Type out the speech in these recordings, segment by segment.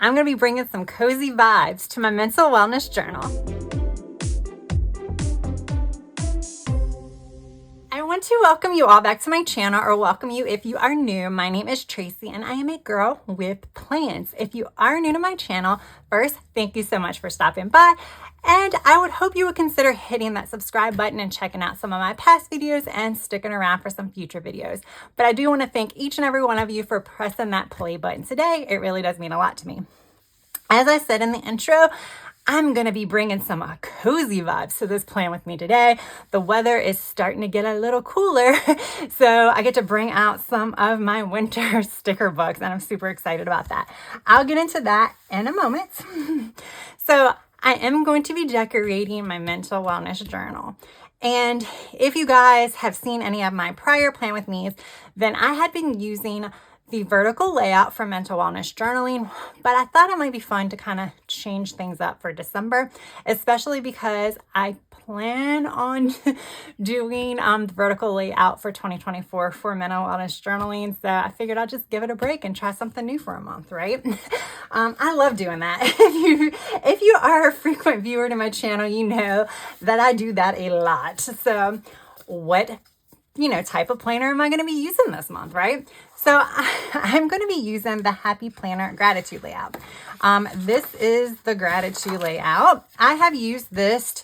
I'm going to be bringing some cozy vibes to my mental wellness journal. I want to welcome you all back to my channel, or welcome you if you are new. My name is Tracy and I am a girl with plans. If you are new to my channel, first, thank you so much for stopping by. And I would hope you would consider hitting that subscribe button and checking out some of my past videos and sticking around for some future videos. But I do want to thank each and every one of you for pressing that play button today. It really does mean a lot to me. As I said in the intro, I'm going to be bringing some cozy vibes to this plan with me today. The weather is starting to get a little cooler, so I get to bring out some of my winter sticker books, and I'm super excited about that. I'll get into that in a moment. So I am going to be decorating my mental wellness journal. And if you guys have seen any of my prior plan with me's, then I had been using the vertical layout for mental wellness journaling, but I thought it might be fun to kind of change things up for December, especially because I plan on doing the vertical layout for 2024 for mental wellness journaling. So I figured I'll just give it a break and try something new for a month, right? I love doing that. If you are a frequent viewer to my channel, you know that I do that a lot. So what type of planner am I going to be using this month, right? So I'm going to be using the Happy Planner Gratitude Layout. This is the Gratitude Layout. I have used this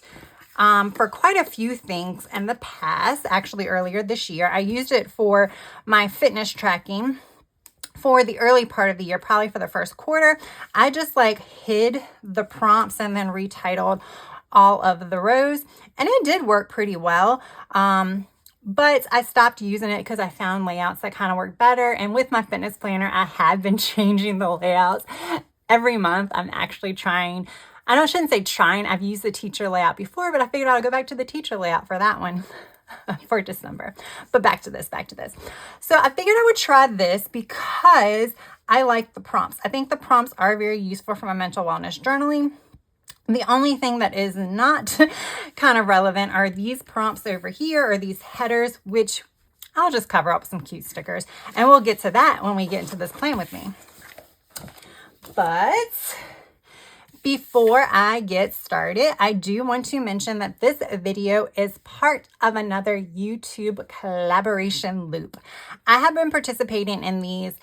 for quite a few things in the past. Actually, earlier this year, I used it for my fitness tracking for the early part of the year, probably for the first quarter. I just hid the prompts and then retitled all of the rows, and it did work pretty well. But I stopped using it because I found layouts that kind of work better. And with my fitness planner, I have been changing the layouts every month. I'm actually trying. I shouldn't say trying. I've used the teacher layout before, but I figured I'll go back to the teacher layout for that one for December. But back to this. So I figured I would try this because I like the prompts. I think the prompts are very useful for my mental wellness journaling. The only thing that is not kind of relevant are these prompts over here, or these headers, which I'll just cover up some cute stickers. And we'll get to that when we get into this plan with me. But before I get started, I do want to mention that this video is part of another YouTube collaboration loop. I have been participating in these,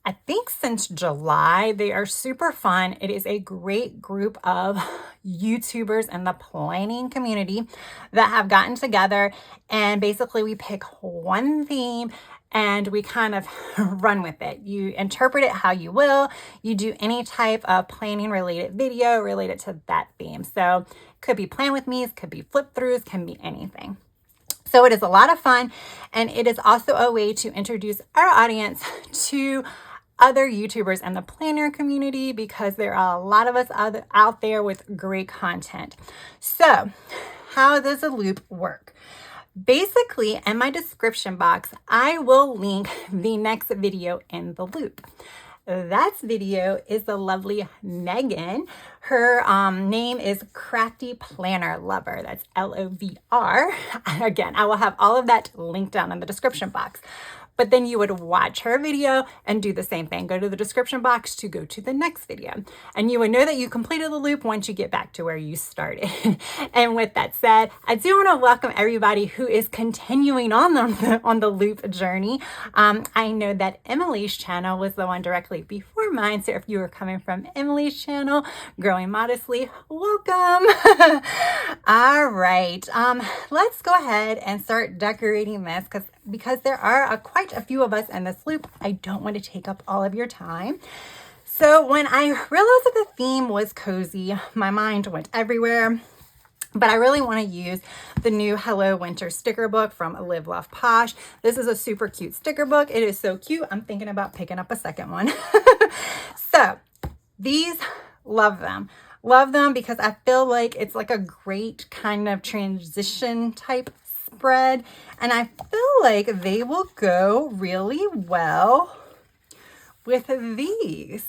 I think, since July. They are super fun. It is a great group of YouTubers in the planning community that have gotten together, and basically we pick one theme and we kind of run with it. You interpret it how you will. You do any type of planning related video related to that theme. So it could be plan with me's, could be flip throughs, can be anything. So it is a lot of fun, and it is also a way to introduce our audience to other YouTubers in the planner community, because there are a lot of us out there with great content. So how does a loop work? Basically, in my description box, I will link the next video in the loop. That video is the lovely Megan. Her name is Crafty Planner Lover. That's LOVR. Again, I will have all of that linked down in the description box. But then you would watch her video and do the same thing. Go to the description box to go to the next video. And you would know that you completed the loop once you get back to where you started. And with that said, I do want to welcome everybody who is continuing on the loop journey. I know that Emily's channel was the one directly before mine. So if you were coming from Emily's channel, Growing Modestly, welcome. All right, let's go ahead and start decorating this because there are quite a few of us in this loop. I don't want to take up all of your time. So when I realized that the theme was cozy, my mind went everywhere. But I really want to use the new Hello Winter sticker book from Live Love Posh. This is a super cute sticker book. It is so cute. I'm thinking about picking up a second one. So these, love them. Love them because I feel like it's like a great kind of transition type spread, and I feel like they will go really well with these.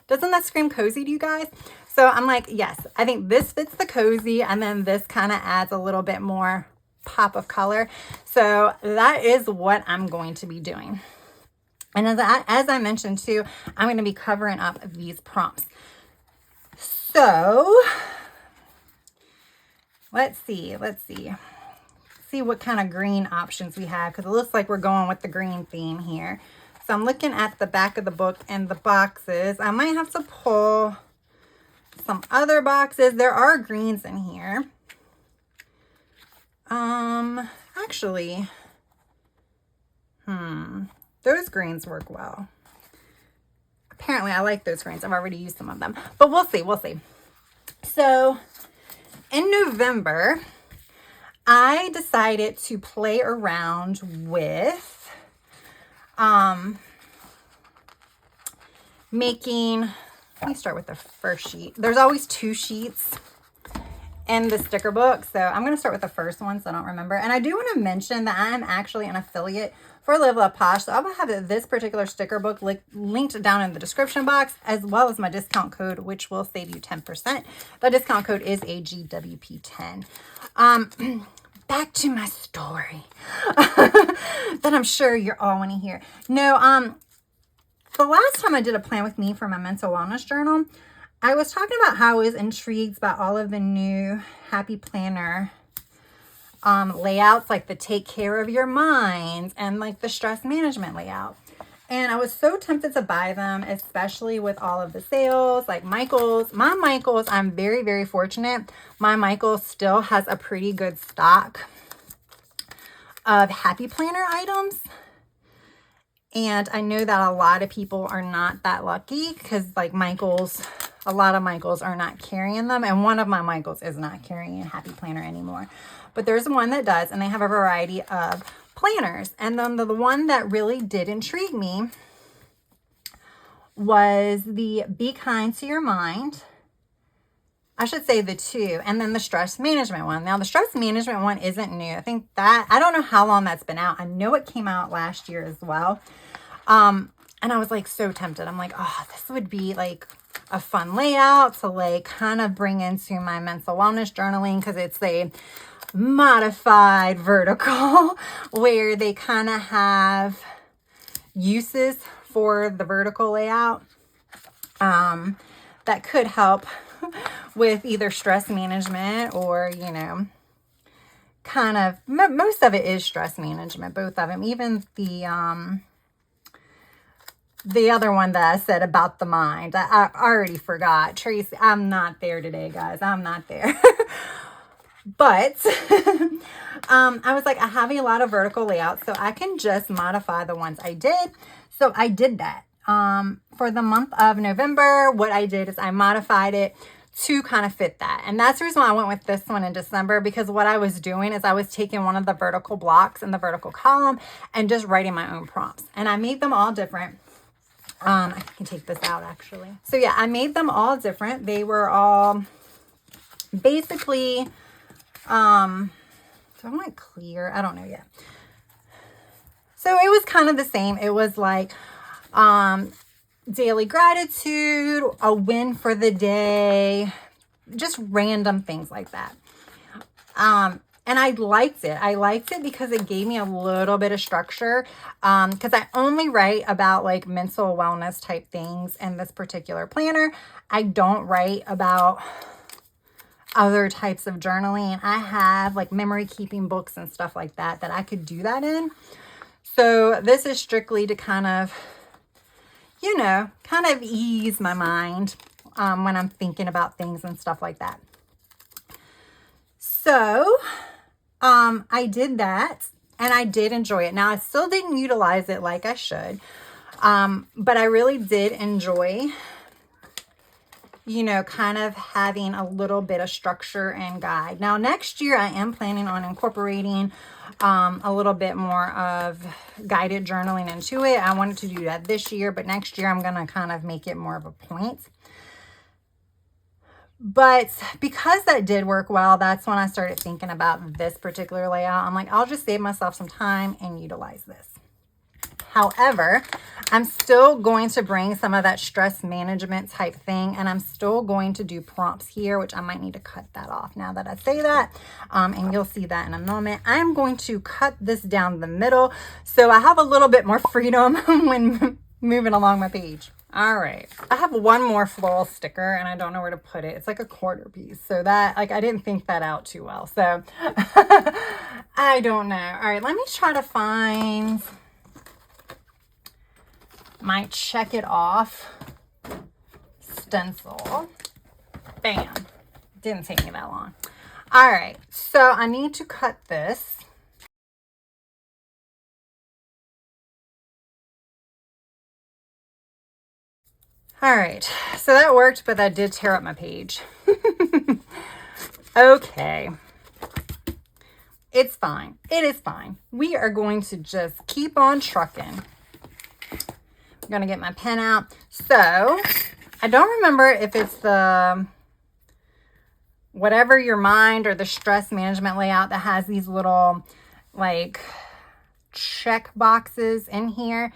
Doesn't that scream cozy to you guys? So I'm like, yes, I think this fits the cozy, and then this kind of adds a little bit more pop of color. So that is what I'm going to be doing. And as I mentioned too, I'm going to be covering up these prompts. So let's see what kind of green options we have, because it looks like we're going with the green theme here. So I'm looking at the back of the book and the boxes. I might have to pull some other boxes. There are greens in here. Actually, those greens work well. Apparently I like those greens. I've already used some of them, but we'll see. So in November, I decided to play around with making, let me start with the first sheet. There's always 2 sheets in the sticker book, so I'm going to start with the first one so I don't remember. And I do want to mention that I'm actually an affiliate for Live Love Posh, so I will have this particular sticker book linked down in the description box, as well as my discount code, which will save you 10%. The discount code is AGWP10. Back to my story that I'm sure you're all want to hear. No, the last time I did a plan with me for my mental wellness journal, I was talking about how I was intrigued by all of the new Happy Planner layouts, like the take care of your mind and like the stress management layout. And I was so tempted to buy them, especially with all of the sales, like Michael's. My Michael's, I'm very, very fortunate. My Michael's still has a pretty good stock of Happy Planner items. And I know that a lot of people are not that lucky, because like Michael's, a lot of Michael's are not carrying them. And one of my Michael's is not carrying a Happy Planner anymore. But there's one that does, and they have a variety of planners. And then the one that really did intrigue me was the Be Kind to Your Mind. I should say the 2, and then the stress management one. Now the stress management one isn't new. I think that, I don't know how long that's been out. I know it came out last year as well. And I was like so tempted. I'm like, oh, this would be like a fun layout to like kind of bring into my mental wellness journaling, because it's a modified vertical where they kind of have uses for the vertical layout that could help with either stress management or, you know, kind of, most of it is stress management, both of them. Even the other one that I said about the mind, I already forgot. Tracy, I'm not there today, guys. I'm not there. But I was like, I have a lot of vertical layouts, so I can just modify the ones I did. So I did that. For the month of November, what I did is I modified it to kind of fit that. And that's the reason why I went with this one in December, because what I was doing is I was taking one of the vertical blocks in the vertical column and just writing my own prompts. And I made them all different. I can take this out actually. So yeah, I made them all different. They were all basically, do I want clear? I don't know yet. So it was kind of the same. It was like, daily gratitude, a win for the day, just random things like that. And I liked it. I liked it because it gave me a little bit of structure. Because I only write about like mental wellness type things in this particular planner. I don't write about other types of journaling. I have like memory keeping books and stuff like that I could do that in. So this is strictly to kind of, you know, kind of ease my mind when I'm thinking about things and stuff like that. So I did that and I did enjoy it. Now I still didn't utilize it like I should, but I really did enjoy, you know, kind of having a little bit of structure and guide. Now next year I am planning on incorporating a little bit more of guided journaling into it. I wanted to do that this year, but next year I'm going to kind of make it more of a point. But because that did work well, that's when I started thinking about this particular layout. I'm like, I'll just save myself some time and utilize this. However, I'm still going to bring some of that stress management type thing, and I'm still going to do prompts here, which I might need to cut that off now that I say that, and you'll see that in a moment. I'm going to cut this down the middle so I have a little bit more freedom when moving along my page. All right, I have one more floral sticker and I don't know where to put it. It's like a quarter piece, so that, like, I didn't think that out too well, so I don't know. All right, let me try to find my check it off stencil. Bam. Didn't take me that long. All right, so I need to cut this. All right, so that worked, but that did tear up my page. Okay. It's fine. It is fine. We are going to just keep on trucking. I'm going to get my pen out. So I don't remember if it's the whatever your mind or the stress management layout that has these little like check boxes in here.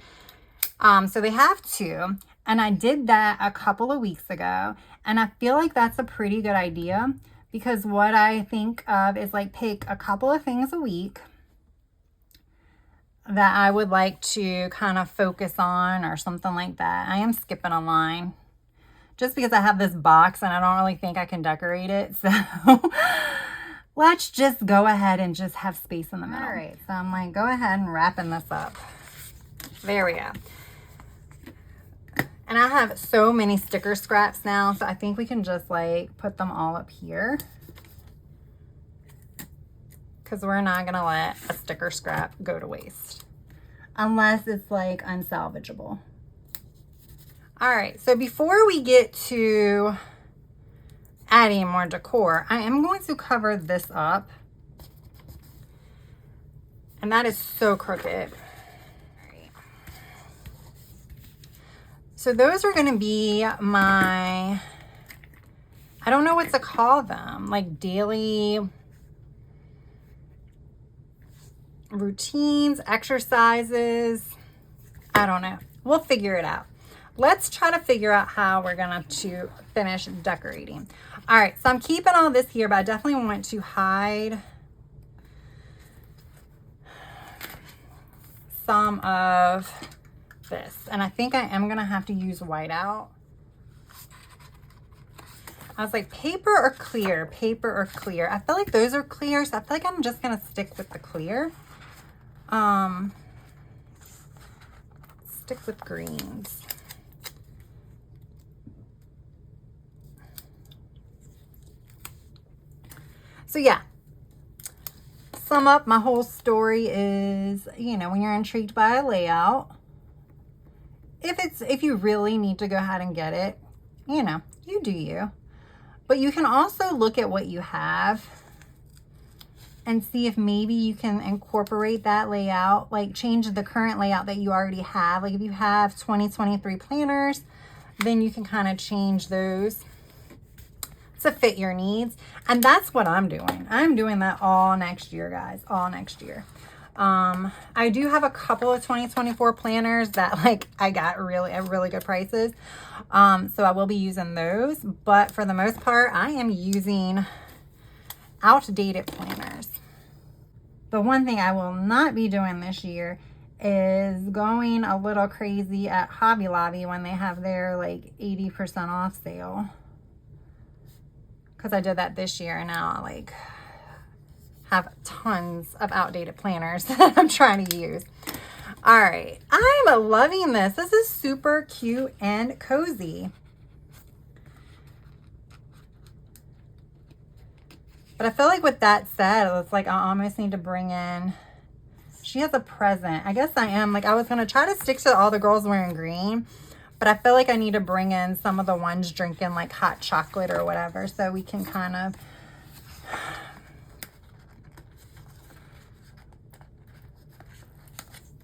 So they have two, and I did that a couple of weeks ago, and I feel like that's a pretty good idea, because what I think of is like pick a couple of things a week that I would like to kind of focus on or something like that. I am skipping a line just because I have this box and I don't really think I can decorate it. So let's just go ahead and just have space in the middle. All right, so I'm like, go ahead and wrapping this up. There we go. And I have so many sticker scraps now, so I think we can just like put them all up here, because we're not gonna let a sticker scrap go to waste unless it's like unsalvageable. All right, so before we get to adding more decor, I am going to cover this up, and that is so crooked. So those are going to be my, I don't know what to call them, like daily routines, exercises. I don't know. We'll figure it out. Let's try to figure out how we're going to finish decorating. All right, so I'm keeping all this here, but I definitely want to hide some of this, and I think I am gonna have to use whiteout. I was like, paper or clear, paper or clear. I feel like those are clear, so I feel like I'm just gonna stick with the clear. Stick with greens. So yeah, sum up, my whole story is, you know, when you're intrigued by a layout, if you really need to go ahead and get it, you know, you do you. But you can also look at what you have and see if maybe you can incorporate that layout, like change the current layout that you already have. Like if you have 2023 planners, then you can kind of change those to fit your needs. And that's what I'm doing. I'm doing that all next year, guys, all next year. I do have a couple of 2024 planners that like I got at really good prices. So I will be using those, but for the most part, I am using outdated planners. The one thing I will not be doing this year is going a little crazy at Hobby Lobby when they have their like 80% off sale. Because I did that this year, and now I like have tons of outdated planners that I'm trying to use. All right, I'm loving this. This is super cute and cozy. But I feel like with that said, it's like I almost need to bring in, she has a present. I guess I am, like I was gonna try to stick to all the girls wearing green, but I feel like I need to bring in some of the ones drinking like hot chocolate or whatever, so we can kind of,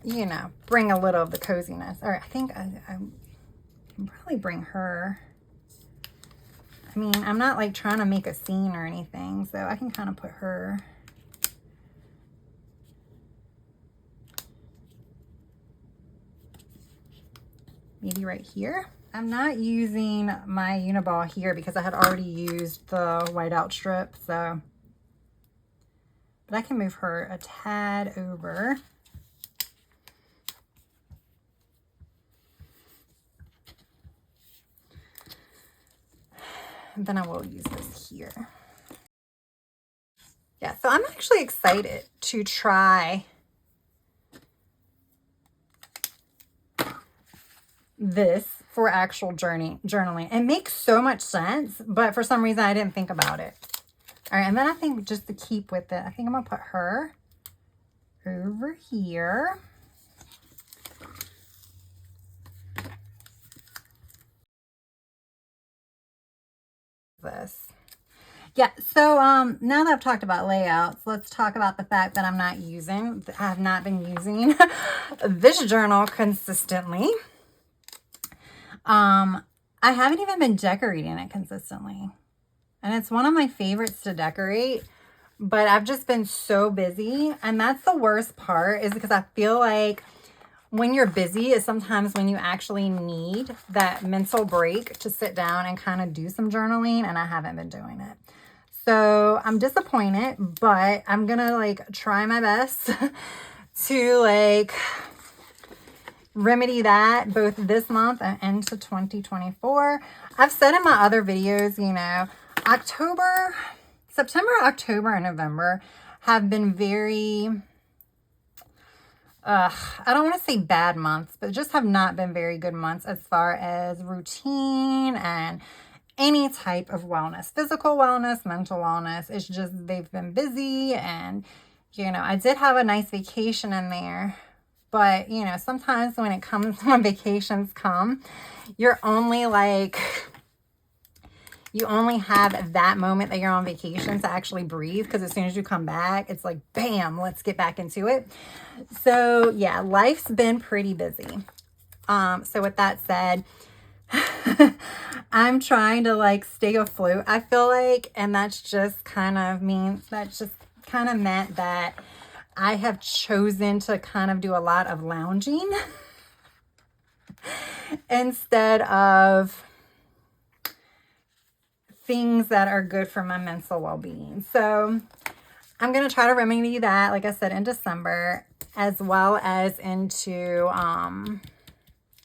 you know, bring a little of the coziness. All right, I think I can probably bring her. I mean, I'm not like trying to make a scene or anything, so I can kind of put her. . maybe right here. I'm not using my Uniball here because I had already used the whiteout strip, so. But I can move her a tad over. And then I will use this here. Yeah, so I'm actually excited to try this for actual journaling. It makes so much sense, but for some reason I didn't think about it. All right, and then I think just to keep with it, I think I'm gonna put her over here. This. Yeah, so now that I've talked about layouts, let's talk about the fact that I have not been using this journal consistently. I haven't even been decorating it consistently. And it's one of my favorites to decorate, but I've just been so busy. And that's the worst part, is because I feel like when you're busy is sometimes when you actually need that mental break to sit down and kind of do some journaling, and I haven't been doing it. So I'm disappointed, but I'm gonna like try my best to like remedy that both this month and into 2024. I've said in my other videos, you know, September, October, and November have been very, I don't want to say bad months, but just have not been very good months as far as routine and any type of wellness, physical wellness, mental wellness. It's just, they've been busy, and, you know, I did have a nice vacation in there, but, you know, sometimes when vacations come, you're only like, you only have that moment that you're on vacation to actually breathe, because as soon as you come back, it's like, bam, let's get back into it. So yeah, life's been pretty busy. So with that said, I'm trying to like stay afloat, I feel like, and that's just kind of meant that I have chosen to kind of do a lot of lounging instead of things that are good for my mental well-being. So I'm going to try to remedy that, like I said, in December, as well as into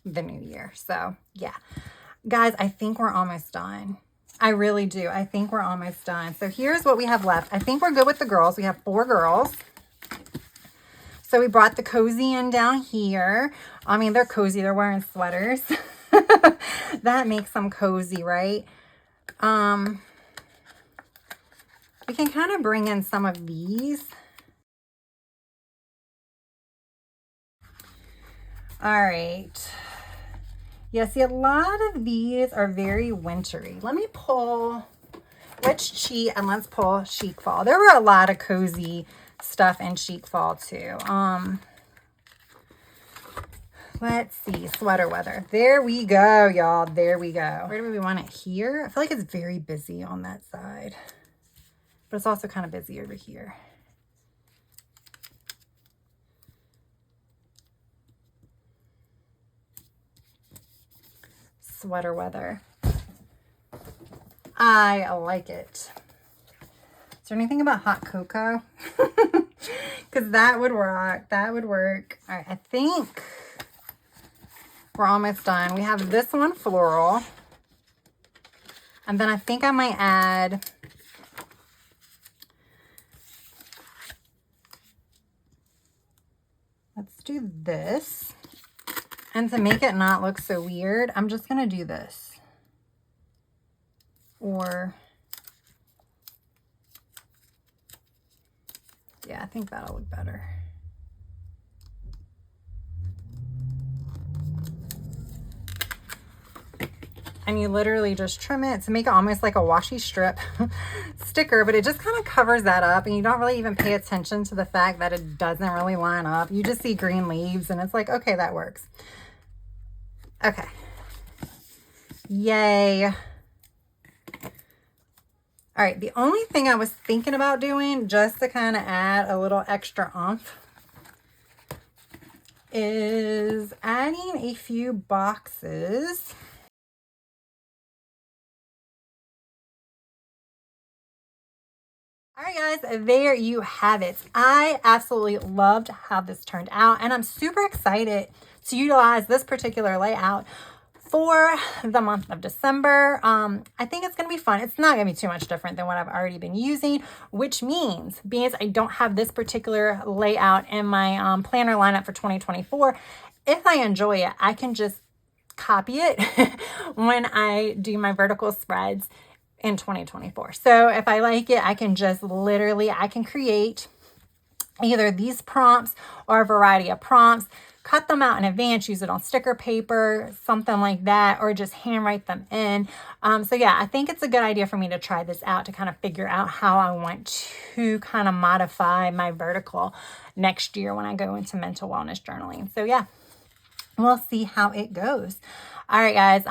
the new year. So yeah, guys, I think we're almost done. I really do. I think we're almost done. So here's what we have left. I think we're good with the girls. We have 4 girls. So we brought the cozy in down here. I mean, they're cozy. They're wearing sweaters. That makes them cozy, right? We can kind of bring in some of these. All right. Yeah, see, a lot of these are very wintry. Let me pull, let's cheat and let's pull Chic Fall. There were a lot of cozy stuff in Chic Fall too. Let's see, sweater weather. There we go, y'all. There we go. Where do we want it? Here? I feel like it's very busy on that side, but it's also kind of busy over here. Sweater weather. I like it. Is there anything about hot cocoa? Because that would rock. That would work. All right, I think we're almost done. We have this one floral. And then I think I might add let's do this. And to make it not look so weird, I'm just going to do this. Or, yeah, I think that'll look better. And you literally just trim it to make it almost like a washi strip sticker, but it just kind of covers that up, and you don't really even pay attention to the fact that it doesn't really line up. You just see green leaves and it's like, okay, that works. Okay. Yay. All right, the only thing I was thinking about doing, just to kind of add a little extra oomph, is adding a few boxes. All right, guys, there you have it. I absolutely loved how this turned out, and I'm super excited to utilize this particular layout for the month of December. I think it's going to be fun. It's not going to be too much different than what I've already been using, which means, being I don't have this particular layout in my planner lineup for 2024, if I enjoy it, I can just copy it when I do my vertical spreads in 2024. So if I like it, I can just literally, I can create either these prompts or a variety of prompts, cut them out in advance, use it on sticker paper, something like that, or just handwrite them in. So yeah, I think it's a good idea for me to try this out to kind of figure out how I want to kind of modify my vertical next year when I go into mental wellness journaling. So yeah, we'll see how it goes. All right, guys.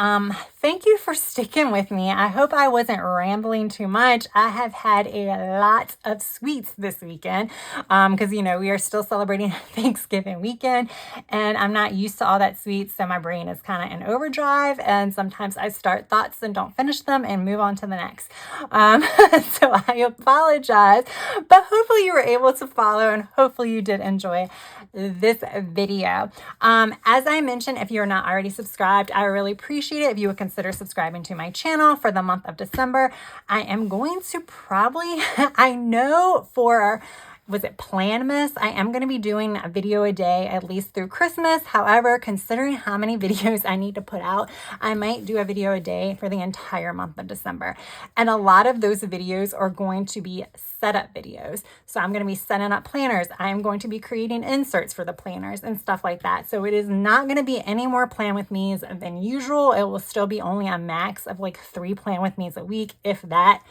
Thank you for sticking with me. I hope I wasn't rambling too much. I have had a lot of sweets this weekend because, you know, we are still celebrating Thanksgiving weekend and I'm not used to all that sweets. So my brain is kind of in overdrive and sometimes I start thoughts and don't finish them and move on to the next. So I apologize, but hopefully you were able to follow and hopefully you did enjoy this video. As I mentioned, if you're not already subscribed, I really appreciate it if you would consider subscribing to my channel for the month of December. I am going to probably, I know for, was it Planmas? I am going to be doing a video a day at least through Christmas. However, considering how many videos I need to put out, I might do a video a day for the entire month of December. And a lot of those videos are going to be setup videos. So I'm going to be setting up planners. I'm going to be creating inserts for the planners and stuff like that. So it is not going to be any more plan with me's than usual. It will still be only a max of like 3 plan with me's a week, if that.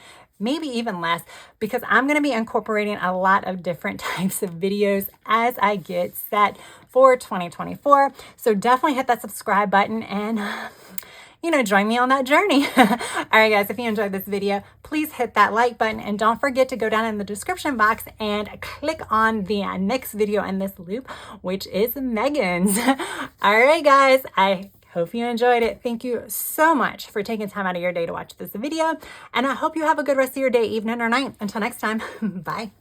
Maybe even less, because I'm going to be incorporating a lot of different types of videos as I get set for 2024. So definitely hit that subscribe button and, you know, join me on that journey. All right, guys, if you enjoyed this video, please hit that like button and don't forget to go down in the description box and click on the next video in this loop, which is Megan's. All right, guys, I hope you enjoyed it. Thank you so much for taking time out of your day to watch this video. And I hope you have a good rest of your day, evening, or night. Until next time, bye.